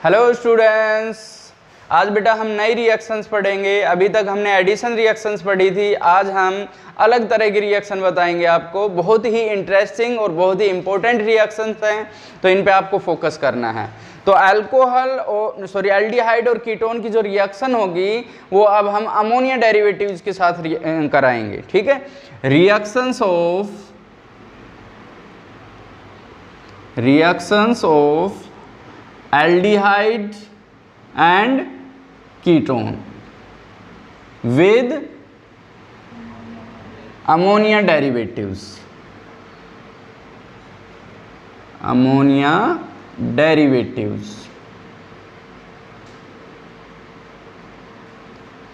Hello students, आज बेटा हम नई रिएक्शंस पढ़ेंगे। अभी तक हमने एडिशन रिएक्शंस पढ़ी थी, आज हम अलग तरह की रिएक्शन बताएंगे आपको। बहुत ही इंटरेस्टिंग और बहुत ही इंपॉर्टेंट रिएक्शंस हैं, तो इन पे आपको फोकस करना है। तो अल्कोहल और एल्डिहाइड और कीटोन की जो रिएक्शन होगी वो अब हम अमोनिया डेरिवेटिव्स के साथ कराएंगे। ठीक है, reactions of aldehyde and ketone with ammonia derivatives।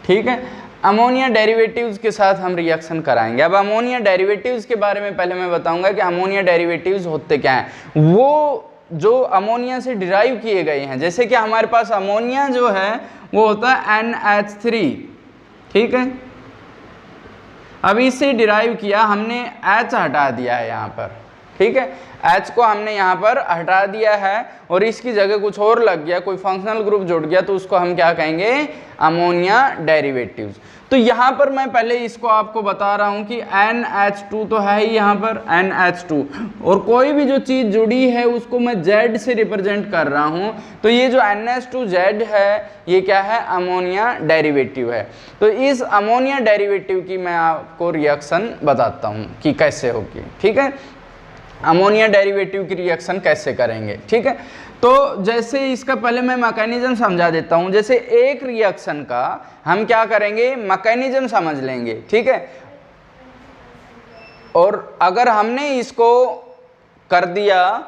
ठीक है, अमोनिया डेरिवेटिव्स के साथ हम रिएक्शन कराएंगे। अब अमोनिया डेरिवेटिव्स के बारे में पहले मैं बताऊंगा कि अमोनिया डेरिवेटिव्स होते क्या हैं। वो जो अमोनिया से डिराइव किए गए हैं, जैसे कि हमारे पास अमोनिया जो है वो होता है NH3। ठीक है, अब इससे डिराइव किया, हमने H हटा दिया है यहाँ पर। ठीक है, H को हमने यहाँ पर हटा दिया है और इसकी जगह कुछ और लग गया, कोई फंक्शनल ग्रुप जुड़ गया, तो उसको हम क्या कहेंगे, अमोनिया डेरिवेटिव्स। तो यहाँ पर मैं पहले इसको आपको बता रहा हूँ कि NH2 तो है ही यहाँ पर NH2, और कोई भी जो चीज़ जुड़ी है उसको मैं Z से रिप्रेजेंट कर रहा हूँ। तो ये जो NH2Z है ये क्या है, अमोनिया डेरिवेटिव है। तो इस अमोनिया डेरिवेटिव की मैं आपको रिएक्शन बताता हूँ कि कैसे होगी। ठीक है, अमोनिया डेरिवेटिव की रिएक्शन कैसे करेंगे। ठीक है, तो जैसे इसका पहले मैं मैकेनिज्म समझा देता हूं। जैसे एक रिएक्शन का हम क्या करेंगे, मैकेनिज्म समझ लेंगे। ठीक है, और अगर हमने इसको कर दिया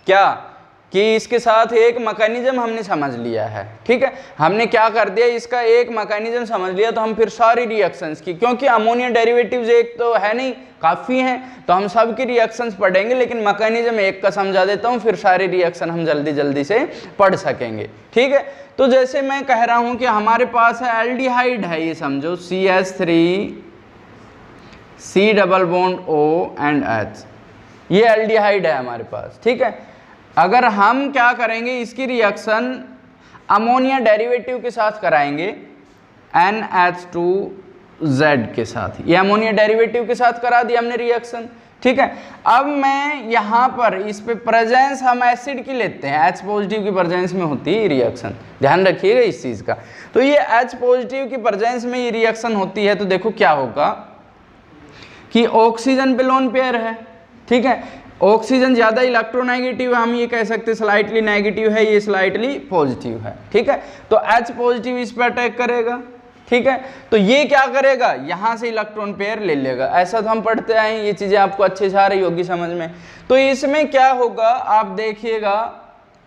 क्या कि इसके साथ एक मैकेनिज्म हमने समझ लिया है। ठीक है, हमने क्या कर दिया, इसका एक मैकेनिज्म समझ लिया, तो हम फिर सारी रिएक्शंस की, क्योंकि अमोनिया डेरिवेटिव्स एक तो है नहीं, काफ़ी हैं, तो हम सब की रिएक्शंस पढ़ेंगे, लेकिन मैकेनिज्म एक का समझा देता हूँ, फिर सारी रिएक्शन हम जल्दी जल्दी से पढ़ सकेंगे। ठीक है, तो जैसे मैं कह रहा हूँ कि हमारे पास है एल्डिहाइड है, ये समझो CH3 C double bond O and H, ये एल्डिहाइड है हमारे पास। ठीक है, अगर हम क्या करेंगे, इसकी रिएक्शन अमोनिया डेरिवेटिव के साथ कराएंगे, NH2Z के साथ, ये अमोनिया डेरिवेटिव के साथ करा दिया हमने रिएक्शन। ठीक है, अब मैं यहाँ पर इस पे प्रेजेंस हम एसिड की लेते हैं, H पॉजिटिव की प्रेजेंस में होती है रिएक्शन, ध्यान रखिएगा इस चीज़ का। तो ये H पॉजिटिव की प्रेजेंस में ये रिएक्शन होती है, तो देखो क्या होगा कि ऑक्सीजन पे लोन पेयर है। ठीक है, ऑक्सीजन ज़्यादा इलेक्ट्रोनेगेटिव है, हम ये कह सकते हैं स्लाइटली नेगेटिव है, ये स्लाइटली पॉजिटिव है। ठीक है, तो H पॉजिटिव इस पर अटैक करेगा। ठीक है, तो ये क्या करेगा, यहाँ से इलेक्ट्रॉन पेयर ले लेगा। ऐसा तो हम पढ़ते आए हैं, ये चीज़ें आपको अच्छे से आ रही होगी समझ में। तो इसमें क्या होगा, आप देखिएगा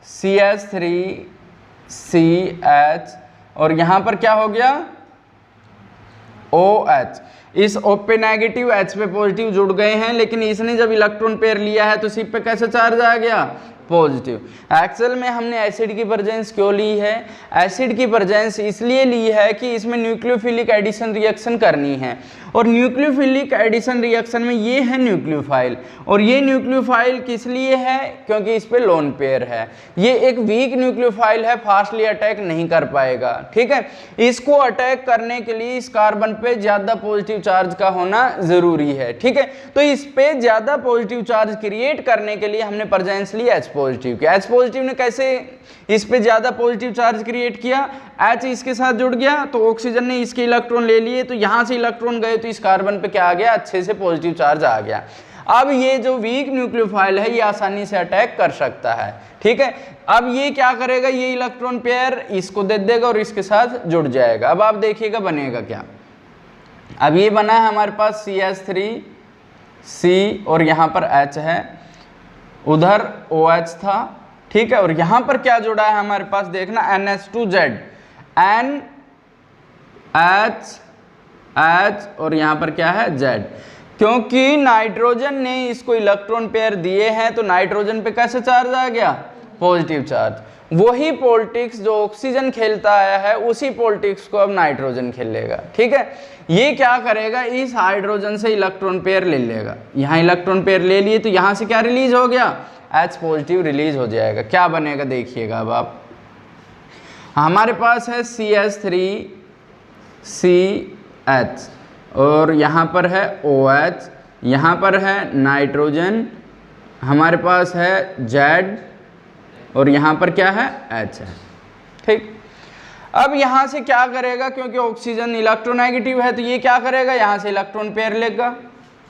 CH3CH, और यहाँ पर क्या हो गया OH। इस O पे नेगेटिव, H पे पॉजिटिव जुड़ गए हैं, लेकिन इसने जब इलेक्ट्रॉन पेयर लिया है तो C पे कैसे चार्ज आ गया, पॉजिटिव। एक्चुअल में हमने एसिड की प्रेजेंस क्यों ली है, एसिड की प्रेजेंस इसलिए ली है कि इसमें न्यूक्लियोफिलिक एडिशन रिएक्शन करनी है, और न्यूक्लियोफिलिक एडिशन रिएक्शन में ये है न्यूक्लियोफाइल, और ये न्यूक्लियोफाइल किस लिए है, क्योंकि इस पे लोन पेयर है। ये एक वीक न्यूक्लियोफाइल है, फास्टली अटैक नहीं कर पाएगा। ठीक है, इसको अटैक करने के लिए इस कार्बन पे ज़्यादा पॉजिटिव चार्ज का होना ज़रूरी है। ठीक है, तो इस पे ज़्यादा पॉजिटिव चार्ज क्रिएट करने के लिए हमने प्रेजेंस ली H पॉजिटिव की। H पॉजिटिव ने कैसे इस पे ज़्यादा पॉजिटिव चार्ज क्रिएट किया, H इसके साथ जुड़ गया, तो ऑक्सीजन ने इसके इलेक्ट्रॉन ले लिए, तो यहाँ से इलेक्ट्रॉन गए, तो इस कार्बन पे क्या आ गया, अच्छे से पॉजिटिव चार्ज आ गया। अब ये जो वीक न्यूक्लियोफाइल है ये आसानी से अटैक कर सकता है। ठीक है, अब ये क्या करेगा, ये इलेक्ट्रॉन पेयर इसको दे देगा और इसके साथ जुड़ जाएगा। अब आप देखिएगा बनेगा क्या। अब ये बना है हमारे पास CH3C और यहाँ पर H है, उधर OH था। ठीक है, और यहाँ पर क्या जुड़ा है हमारे पास, देखना NH2Z, NH और यहाँ पर क्या है Z, क्योंकि नाइट्रोजन ने इसको इलेक्ट्रॉन पेयर दिए हैं, तो नाइट्रोजन पे कैसे चार्ज आ गया, पॉजिटिव चार्ज। वही पॉलिटिक्स जो ऑक्सीजन खेलता आया है उसी पॉलिटिक्स को अब नाइट्रोजन खेलेगा। ठीक है, ये क्या करेगा, इस हाइड्रोजन से इलेक्ट्रॉन पेयर ले लेगा। यहाँ इलेक्ट्रॉन पेयर ले लिए तो यहाँ से क्या रिलीज हो गया, H पॉजिटिव रिलीज हो जाएगा। क्या बनेगा देखिएगा अब आप, हमारे पास है CH3CH और यहाँ पर है OH, यहाँ पर है नाइट्रोजन, हमारे पास है Z और यहाँ पर क्या है H है। ठीक, अब यहाँ से क्या करेगा, क्योंकि ऑक्सीजन इलेक्ट्रोनेगेटिव है तो ये क्या करेगा, यहाँ से इलेक्ट्रॉन पेयर लेगा।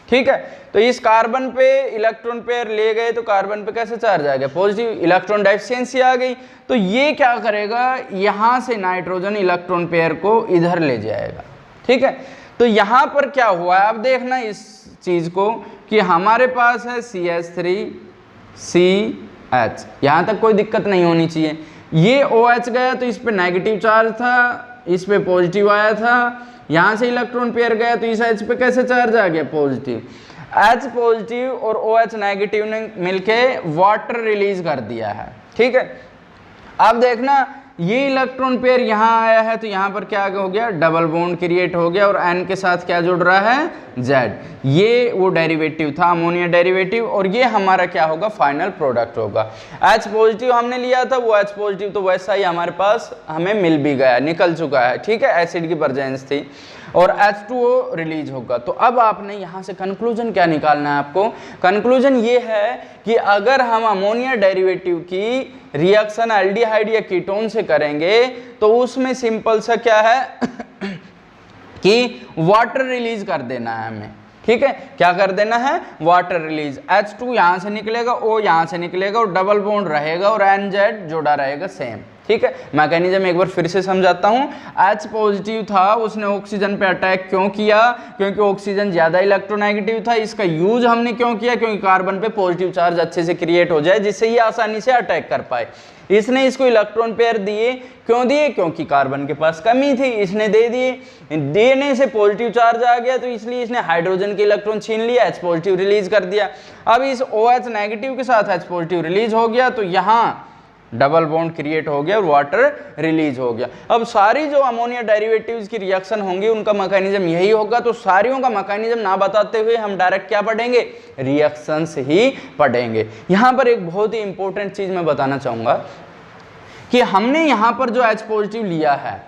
ठीक है, तो इस कार्बन पे इलेक्ट्रॉन पेयर ले गए तो कार्बन पे कैसे चार्ज आ गया, पॉजिटिव, इलेक्ट्रॉन डेफिशिएंसी आ गई। तो ये क्या करेगा, यहाँ से नाइट्रोजन इलेक्ट्रॉन पेयर को इधर ले जाएगा। ठीक है, तो यहाँ पर क्या हुआ है, अब देखना इस चीज़ को कि हमारे पास है CH3CH, यहाँ तक कोई दिक्कत नहीं होनी चाहिए। ये OH गया तो इस पे नेगेटिव चार्ज था, इस पे पॉजिटिव आया था, यहाँ से इलेक्ट्रॉन पेयर गया तो इस H पे कैसे चार्ज आ गया, पॉजिटिव। H पॉजिटिव और OH नेगेटिव ने मिलके वाटर रिलीज कर दिया है। ठीक है, अब देखना ये इलेक्ट्रॉन पेयर यहाँ आया है तो यहाँ पर क्या हो गया, डबल बॉन्ड क्रिएट हो गया और N के साथ क्या जुड़ रहा है, Z। ये वो डेरिवेटिव था, अमोनिया डेरिवेटिव, और ये हमारा क्या होगा, फाइनल प्रोडक्ट होगा। H पॉजिटिव हमने लिया था, वो H पॉजिटिव तो वैसा ही हमारे पास हमें मिल भी गया, निकल चुका है। ठीक है, एसिड की प्रेजेंस थी और H2O रिलीज होगा। तो अब आपने यहाँ से कंक्लूजन क्या निकालना है आपको, कंक्लूजन ये है कि अगर हम अमोनिया डेरिवेटिव की रिएक्शन एल्डिहाइड या कीटोन से करेंगे तो उसमें सिंपल सा क्या है कि वाटर रिलीज कर देना है हमें। ठीक है, क्या कर देना है, वाटर रिलीज। H2 यहाँ से निकलेगा, O यहाँ से निकलेगा और डबल बॉन्ड रहेगा और NZ जुड़ा रहेगा सेम। ठीक है, मैकेनिज्म एक बार फिर से समझाता हूँ। H पॉजिटिव था, उसने ऑक्सीजन पे अटैक क्यों किया, क्योंकि ऑक्सीजन ज़्यादा इलेक्ट्रोनेगेटिव था। इसका यूज हमने क्यों किया, क्योंकि कार्बन पे पॉजिटिव चार्ज अच्छे से क्रिएट हो जाए जिससे ये आसानी से अटैक कर पाए। इसने इसको इलेक्ट्रॉन पेयर दिए, क्यों दिए, क्योंकि कार्बन के पास कमी थी, इसने दे दिए, देने से पॉजिटिव चार्ज आ गया तो इसलिए इसने हाइड्रोजन के इलेक्ट्रॉन छीन लिया, H पॉजिटिव रिलीज कर दिया। अब इस OH नेगेटिव के साथ H पॉजिटिव रिलीज हो गया तो यहाँ डबल बॉन्ड क्रिएट हो गया और वाटर रिलीज हो गया। अब सारी जो अमोनिया डेरिवेटिव्स की रिएक्शन होंगी उनका मैकेनिज्म यही होगा। तो सारियों का मैकेनिज्म ना बताते हुए हम डायरेक्ट क्या पढ़ेंगे, रिएक्शंस ही पढ़ेंगे। यहाँ पर एक बहुत ही इंपॉर्टेंट चीज मैं बताना चाहूंगा कि हमने यहाँ पर जो H पॉजिटिव लिया है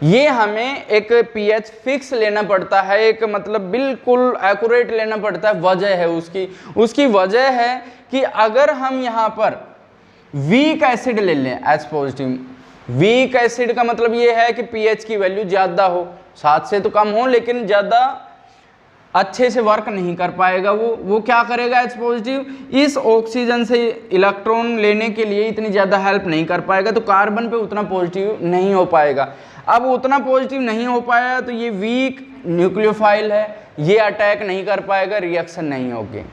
ये हमें एक pH फिक्स लेना पड़ता है, एक मतलब बिल्कुल एक्यूरेट लेना पड़ता है। वजह है उसकी वजह है कि अगर हम यहाँ पर वीक एसिड ले लें H पॉजिटिव, वीक एसिड का मतलब ये है कि pH की वैल्यू ज़्यादा हो, 7 से तो कम हो, लेकिन ज़्यादा अच्छे से वर्क नहीं कर पाएगा। वो क्या करेगा, H पॉजिटिव इस ऑक्सीजन से इलेक्ट्रॉन लेने के लिए इतनी ज़्यादा हेल्प नहीं कर पाएगा, तो कार्बन पे उतना पॉजिटिव नहीं हो पाएगा। अब उतना पॉजिटिव नहीं हो पाया तो ये वीक न्यूक्लियोफाइल है, ये अटैक नहीं कर पाएगा, रिएक्शन नहीं होगी।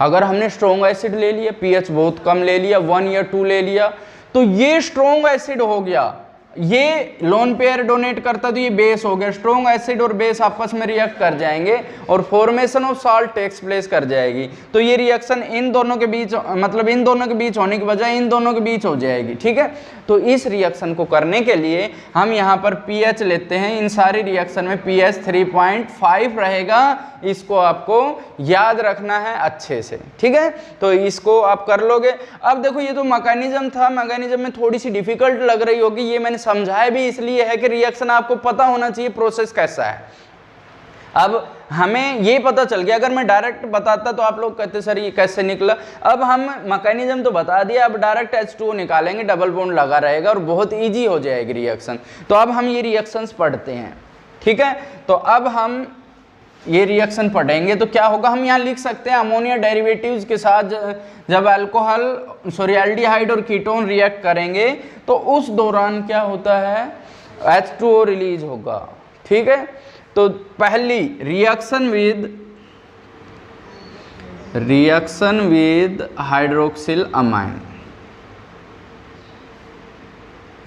अगर हमने स्ट्रॉन्ग एसिड ले लिया, pH बहुत कम ले लिया, 1 या 2 ले लिया, तो ये स्ट्रॉन्ग एसिड हो गया, ये लोन पेयर डोनेट करता तो ये बेस हो गया। स्ट्रॉन्ग एसिड और बेस आपस में रिएक्ट कर जाएंगे और formation of salt takes place कर जाएगी। तो ये रिएक्शन इन दोनों के बीच, मतलब इन दोनों के बीच होने की बजाय इन दोनों के बीच हो जाएगी। ठीक है, तो इस रिएक्शन को करने के लिए हम यहाँ पर pH लेते हैं। इन सारी रिएक्शन में pH 3.5 रहेगा, इसको आपको याद रखना है अच्छे से। ठीक है, तो इसको आप कर लोगे। अब देखो ये तो मैकेनिज्म था, मैकेनिज्म में थोड़ी सी डिफिकल्ट लग रही होगी, ये मैंने समझाया भी इसलिए है कि रिएक्शन आपको पता होना चाहिए प्रोसेस कैसा है। अब हमें ये पता चल गया, अगर मैं डायरेक्ट बताता तो आप लोग कहते सर ये कैसे निकला। अब हम मैकेनिज्म तो बता दिया, अब डायरेक्ट H2O निकालेंगे, डबल बॉन्ड लगा रहेगा और बहुत इजी हो जाएगी रिएक्शन। तो अब हम ये रिएक्शंस पढ़ते हैं। ठीक है, तो अब हम ये रिएक्शन पढ़ेंगे तो क्या होगा, हम यहाँ लिख सकते हैं अमोनिया डेरिवेटिव्स के साथ जब एल्डिहाइड और कीटोन रिएक्ट करेंगे तो उस दौरान क्या होता है, H2O रिलीज होगा। ठीक है, तो पहली reaction with hydroxyl amine,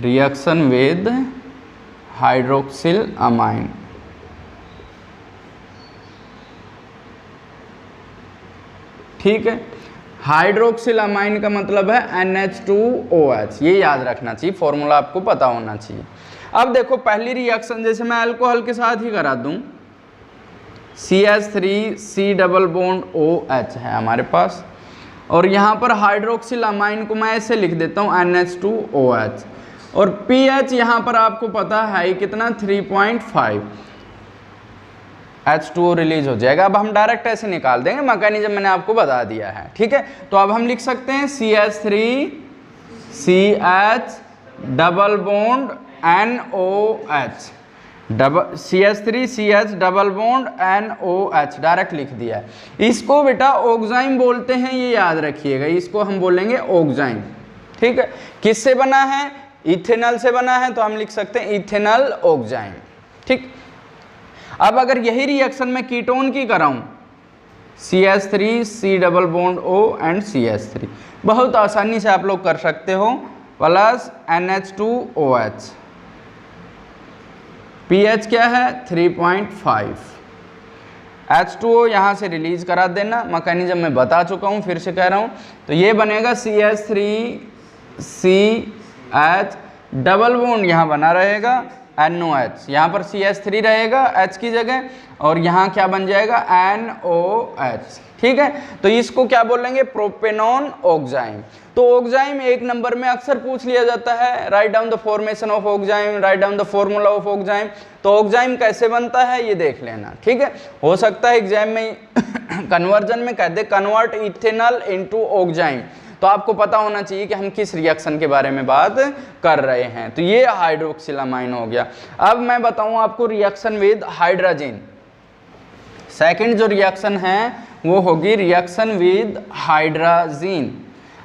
reaction with hydroxyl amine. ठीक है, हाइड्रोक्सिल अमाइन का मतलब है NH2OH, ये याद रखना चाहिए, फॉर्मूला आपको पता होना चाहिए। अब देखो पहली रिएक्शन जैसे मैं अल्कोहल के साथ ही करा दूं, CH3C डबल बॉन्ड OH है हमारे पास, और यहाँ पर हाइड्रोक्सिल अमाइन को मैं ऐसे लिख देता हूँ NH2OH, और pH यहाँ पर आपको पता है कितना 3.5, H2O रिलीज हो जाएगा। अब हम डायरेक्ट ऐसे निकाल देंगे, मैकेनिज्म मैंने आपको बता दिया है, ठीक है। तो अब हम लिख सकते हैं CH3CH double bond NOH, CH3CH double bond NOH direct लिख दिया है। इसको बेटा ऑक्साइम बोलते हैं, ये याद रखिएगा, इसको हम बोलेंगे ऑक्साइम, ठीक है। किससे बना है? इथेनॉल से बना है, तो हम लिख सकते हैं इथेनॉल ऑक्साइम, ठीक। अब अगर यही रिएक्शन मैं कीटोन की कराऊं, CH3 C double bond O and CH3, बहुत आसानी से आप लोग कर सकते हो, प्लस NH2OH, pH क्या है 3.5, H2O यहाँ से रिलीज करा देना, मैकेनिज्म मैं बता चुका हूँ, फिर से कह रहा हूँ। तो ये बनेगा CH3CH डबल बॉन्ड यहाँ बना रहेगा NOH, यहाँ पर CH3 रहेगा H की जगह, और यहाँ क्या बन जाएगा NOH, ठीक है। तो इसको क्या बोलेंगे? Propanone oxime. तो ऑक्साइम एक नंबर में अक्सर पूछ लिया जाता है, write down the formation of oxime, write down the formula of oxime. तो ऑक्साइम कैसे बनता है ये देख लेना, ठीक है। हो सकता है एग्जाम में कन्वर्जन में कह they convert ethanol into oxime, तो आपको पता होना चाहिए कि हम किस रिएक्शन के बारे में बात कर रहे हैं। तो ये हाइड्रोक्सिलामाइन हो गया। अब मैं बताऊं आपको रिएक्शन विद हाइड्रोजन। सेकंड जो रिएक्शन है वो होगी रिएक्शन विद हाइड्रोजन।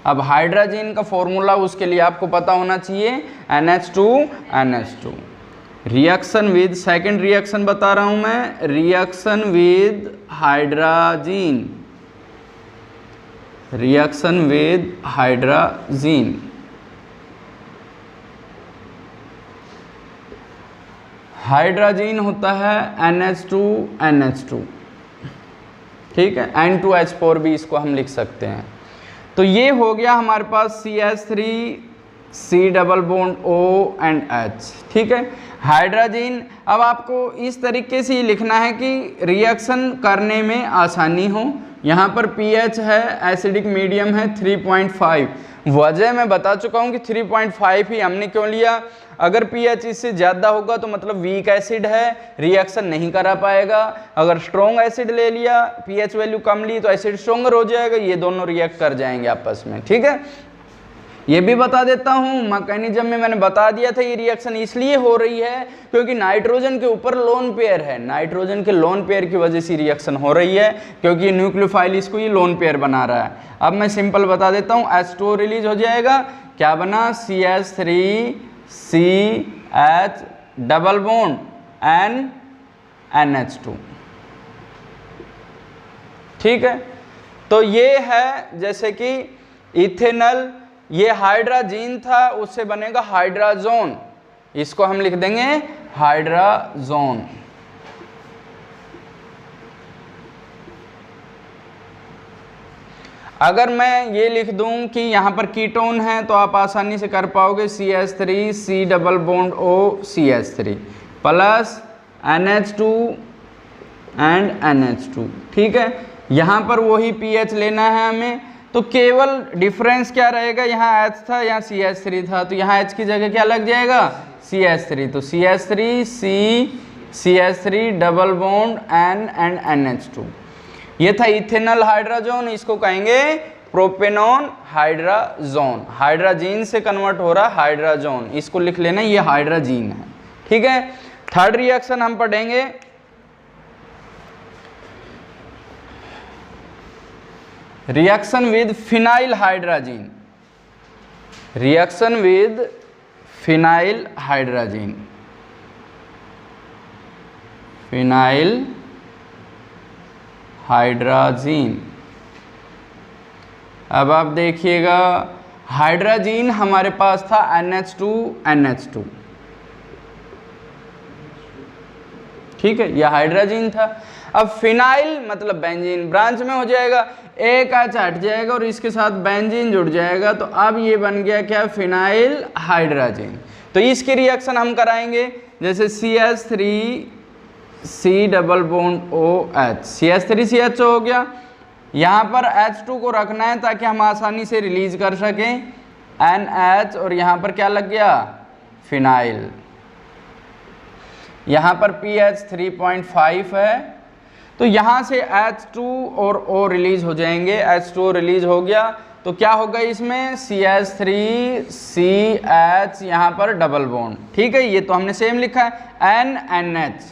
अब हाइड्रोजन का फॉर्मूला उसके लिए आपको पता होना चाहिए NH2NH2। Reaction with, second reaction बता रहा हूं मैं, reaction with hydrogen, reaction with hydrogen. Hydrogen होता है NH2NH2, ठीक है, N2H4 भी इसको हम लिख सकते हैं। तो ये हो गया हमारे पास CH3C double bond O and H, ठीक है, हाइड्रोजन। अब आपको इस तरीके से लिखना है कि रिएक्शन करने में आसानी हो। यहाँ पर pH है, एसिडिक मीडियम है 3.5, वजह मैं बता चुका हूँ कि 3.5 ही हमने क्यों लिया। अगर pH इससे ज़्यादा होगा तो मतलब वीक एसिड है, रिएक्शन नहीं करा पाएगा। अगर स्ट्रॉन्ग एसिड ले लिया, pH वैल्यू कम ली, तो एसिड स्ट्रॉन्गर हो जाएगा, ये दोनों रिएक्ट कर जाएंगे आपस में, ठीक है। ये भी बता देता हूँ, मैकेनिज्म में मैंने बता दिया था ये रिएक्शन इसलिए हो रही है क्योंकि नाइट्रोजन के ऊपर लोन पेयर है, नाइट्रोजन के लोन पेयर की वजह से रिएक्शन हो रही है, क्योंकि ये न्यूक्लियोफाइल इसको ये लोन पेयर बना रहा है। अब मैं सिंपल बता देता हूँ, H2O रिलीज हो जाएगा, क्या बना CH3CH डबल बॉन्ड NH2, ठीक है। तो ये है जैसे कि इथेनॉल, ये हाइड्रोजन था, उससे बनेगा हाइड्रोजोन, इसको हम लिख देंगे हाइड्रोजोन। अगर मैं ये लिख दूं कि यहाँ पर कीटोन है तो आप आसानी से कर पाओगे CH3C double bond O CH3 plus NH2 and NH2, ठीक है। यहाँ पर वही pH लेना है हमें, तो केवल डिफरेंस क्या रहेगा, यहाँ H था, यहाँ CH3 था, तो यहाँ H की जगह क्या लग जाएगा CH3, तो CH3 double bond N and NH2। ये था इथेनॉल हाइड्रोजन, इसको कहेंगे प्रोपेनॉन हाइड्रोजन, हाइड्रोजन से कन्वर्ट हो रहा हाइड्रोजन, इसको लिख लेना, ये हाइड्रोजन है, ठीक है। थर्ड रिएक्शन हम पढ़ेंगे reaction with phenyl hydrogen, reaction with phenyl hydrogen, phenyl hydrogen. अब आप देखिएगा हाइड्रोजन हमारे पास था NH2NH2, ठीक है, यह हाइड्रोजन था। अब फिनाइल मतलब बेंजीन, ब्रांच में हो जाएगा, एक H हट जाएगा और इसके साथ बेंजीन जुड़ जाएगा, तो अब ये बन गया क्या, फिनाइल हाइड्रोजन। तो इसकी रिएक्शन हम कराएंगे, जैसे CH3C double bond OH, CH3CH हो गया, यहाँ पर H2 को रखना है ताकि हम आसानी से रिलीज कर सकें NH, और यहाँ पर क्या लग गया फिनाइल। यहाँ पर pH 3.5 है, तो यहाँ से H2 और O रिलीज हो जाएंगे। H2O रिलीज हो गया तो क्या होगा इसमें CH3CH, यहाँ पर डबल बॉन्ड। ठीक है, ये तो हमने सेम लिखा है। NNH,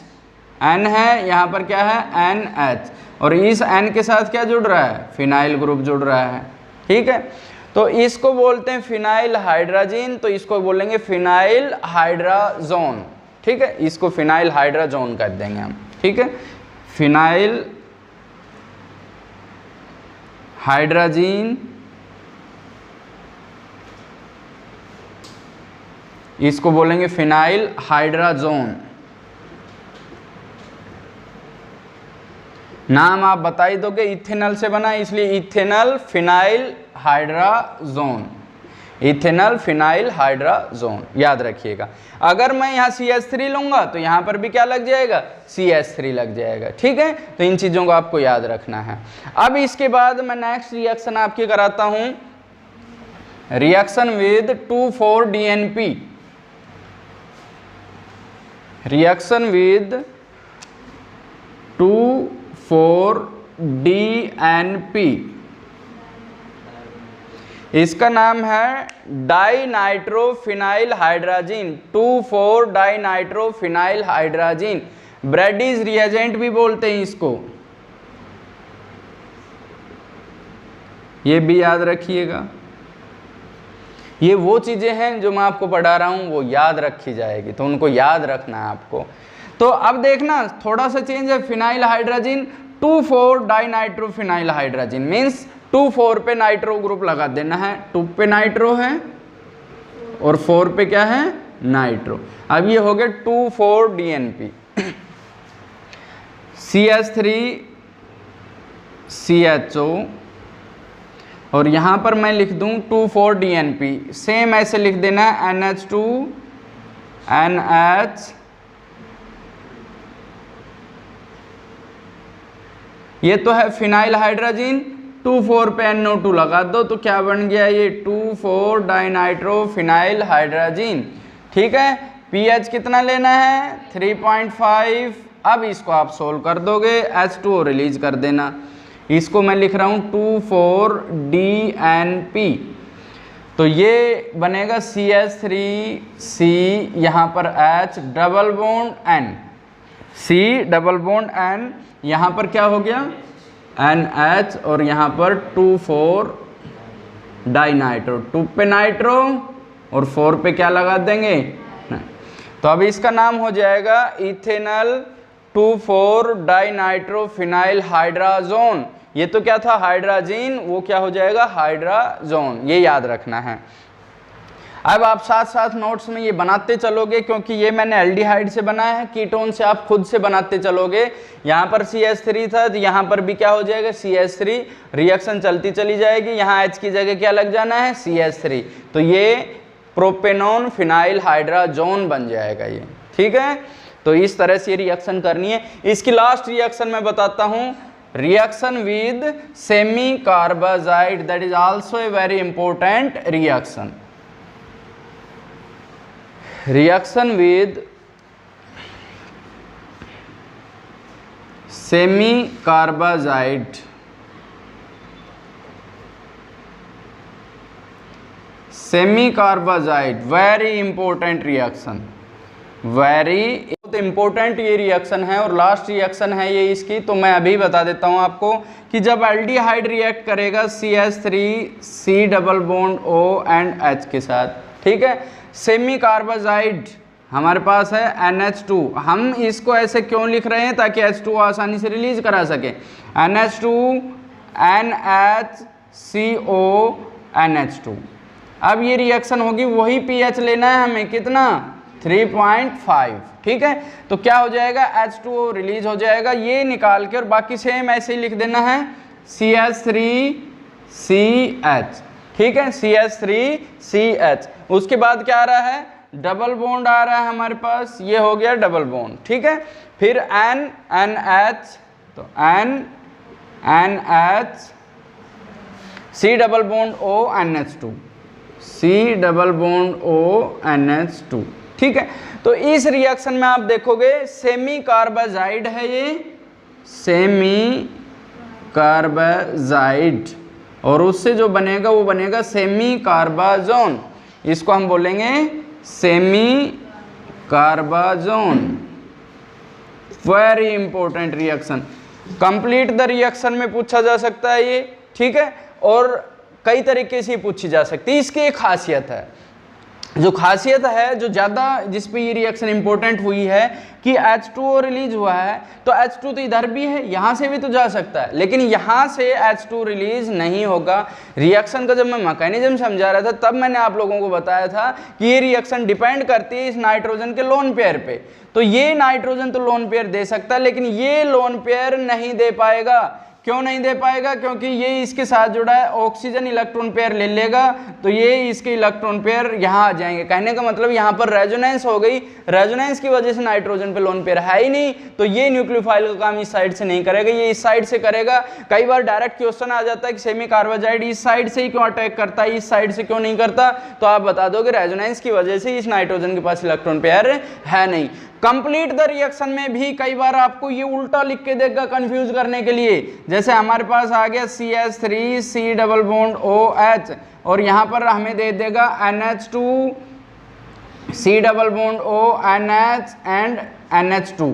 N है, यहाँ पर क्या है NH, और इस N के साथ क्या जुड़ रहा है, फिनाइल ग्रुप जुड़ रहा है। ठीक है, तो इसको बोलते हैं फिनाइल हाइड्राजीन, तो इसको बोलेंगे फिनाइल हाइड्राजोन। ठीक है, इसको फिनाइल हाइड्राजोन कर देंगे हम। ठीक है, फिनाइल हाइड्राजीन, इसको बोलेंगे फिनाइल हाइड्राजोन। नाम आप बता ही दोगे, इथेनॉल से बना है इसलिए ethanol phenyl hydrazone, ethanol phenyl hydrazone, याद रखिएगा। अगर मैं यहाँ CH3 लूंगा तो यहाँ पर भी क्या लग जाएगा, CH3 लग जाएगा। ठीक है, तो इन चीज़ों को आपको याद रखना है। अब इसके बाद मैं नेक्स्ट रिएक्शन आपके कराता हूँ, reaction with 2,4-DNP, reaction with 2,4-DNP, इसका नाम है डाइनाइट्रोफिनाइल हाइड्राजीन, 2,4-डाइनाइट्रोफिनाइल हाइड्राजीन। ब्रैडीज रिएजेंट भी बोलते हैं इसको, ये भी याद रखिएगा। ये वो चीज़ें हैं जो मैं आपको पढ़ा रहा हूँ वो याद रखी जाएगी, तो उनको याद रखना है आपको। तो अब देखना थोड़ा सा चेंज है, फिनाइल हाइड्राजीन 2,4-डाइनाइट्रोफिनाइल हाइड्राजीन मीन्स 2,4 पे नाइट्रो ग्रुप लगा देना है, 2 पे नाइट्रो है और 4 पे क्या है नाइट्रो। अब ये हो गया 2,4-DNP, CH3CHO, और यहाँ पर मैं लिख दूँ 2,4-DNP, सेम ऐसे लिख देना है NH2NH, ये तो है फिनाइल हाइड्राजीन, 2,4 पे NO2 लगा दो तो क्या बन गया ये 2,4-डाइनाइट्रोफिनाइल हाइड्राजीन। ठीक है, pH कितना लेना है 3.5। अब इसको आप सोल्व कर दोगे, H2O रिलीज कर देना। इसको मैं लिख रहा हूँ 2,4-DNP, तो ये बनेगा CH3C, यहाँ पर H double bond N, C double bond N, यहाँ पर क्या हो गया NH, और यहाँ पर 2,4-डाइनाइट्रो, 2 पे नाइट्रो और 4 पे क्या लगा देंगे, तो अब इसका नाम हो जाएगा इथेनॉल 2,4-डाइनाइट्रोफिनाइल हाइड्राजोन। ये तो क्या था हाइड्राजीन, वो क्या हो जाएगा हाइड्राजोन, ये याद रखना है। अब आप साथ साथ नोट्स में ये बनाते चलोगे, क्योंकि ये मैंने एल्डिहाइड से बनाया है, कीटोन से आप खुद से बनाते चलोगे। यहाँ पर CH3 था तो यहाँ पर भी क्या हो जाएगा CH3, रिएक्शन चलती चली जाएगी, यहाँ H की जगह क्या लग जाना है CH3, तो ये प्रोपेनॉन फिनाइल हाइड्राजोन बन जाएगा ये। ठीक है, तो इस तरह से रिएक्शन करनी है। इसकी लास्ट रिएक्शन मैं बताता हूँ, reaction with semi carbazide, that is also a very important reaction. Reaction with semi carbazide, semi carbazide very important reaction, very important ये रिएक्शन है और लास्ट रिएक्शन है ये इसकी। तो मैं अभी बता देता हूँ आपको कि जब एल्डिहाइड रिएक्ट करेगा CH3C double bond O and H के साथ, ठीक है, सेमी कार्बाजाइड हमारे पास है NH2, हम इसको ऐसे क्यों लिख रहे हैं ताकि H2 आसानी से रिलीज करा सके, NH2 NHCO NH2। अब ये रिएक्शन होगी, वही pH लेना है हमें, कितना 3.5। ठीक है, तो क्या हो जाएगा H2O रिलीज हो जाएगा, ये निकाल के और बाकी सेम ऐसे ही लिख देना है CH3CH। ठीक है, CH3CH। उसके बाद क्या आ रहा है, डबल बॉन्ड आ रहा है हमारे पास, ये हो गया डबल बॉन्ड। ठीक है, फिर NH, तो NH, C double bond O NH2, C double bond ONH2। ठीक है, तो इस रिएक्शन में आप देखोगे सेमी कार्बाजाइड है ये, सेमी कार्बाजाइड, और उससे जो बनेगा वो बनेगा सेमी कार्बाजोन। इसको हम बोलेंगे semicarbazone. Very important reaction, complete the reaction में पूछा जा सकता है ये। ठीक है, और कई तरीके से पूछी जा सकती है। इसकी एक खासियत है, जो खासियत है जो ज़्यादा जिस पे ये रिएक्शन इंपॉर्टेंट हुई है कि H2O रिलीज हुआ है, तो H2 तो इधर भी है, यहाँ से भी तो जा सकता है, लेकिन यहाँ से H2 रिलीज नहीं होगा। रिएक्शन का जब मैं मैकेनिज्म समझा रहा था तब मैंने आप लोगों को बताया था कि ये रिएक्शन डिपेंड करती है इस नाइट्रोजन के लोन पेयर पे। तो ये नाइट्रोजन तो लोन पेयर दे सकता है, लेकिन ये लोन पेयर नहीं दे पाएगा। क्यों नहीं दे पाएगा? क्योंकि ये इसके साथ जुड़ा है, ऑक्सीजन इलेक्ट्रॉन पेयर ले लेगा तो ये इसके इलेक्ट्रॉन पेयर यहाँ आ जाएंगे। कहने का मतलब यहाँ पर रेजोनेंस हो गई, रेजोनेंस की वजह से नाइट्रोजन पे लोन पेयर है ही नहीं, तो ये न्यूक्लियोफाइल का काम इस साइड से नहीं करेगा, ये इस साइड से करेगा। कई बार डायरेक्ट क्वेश्चन आ जाता है कि सेमी कार्बाजाइड इस साइड से ही क्यों अटैक करता है, इस साइड से क्यों नहीं करता, तो आप बता दो कि रेजोनेंस की वजह से इस नाइट्रोजन के पास इलेक्ट्रॉन पेयर है नहीं। कंप्लीट द रिएक्शन में भी कई बार आपको ये उल्टा लिख के देगा कंफ्यूज करने के लिए। जैसे हमारे पास आ गया CH3 C double bond OH, और यहाँ पर हमें दे देगा NH2 C double bond ONH and NH2।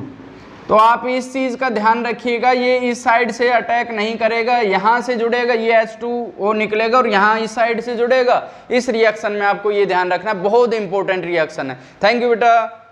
तो आप इस चीज़ का ध्यान रखिएगा, ये इस साइड से अटैक नहीं करेगा, यहाँ से जुड़ेगा, ये H2O निकलेगा और यहाँ इस साइड से जुड़ेगा। इस रिएक्शन में आपको ये ध्यान रखना, बहुत इंपॉर्टेंट रिएक्शन है। थैंक यू बेटा।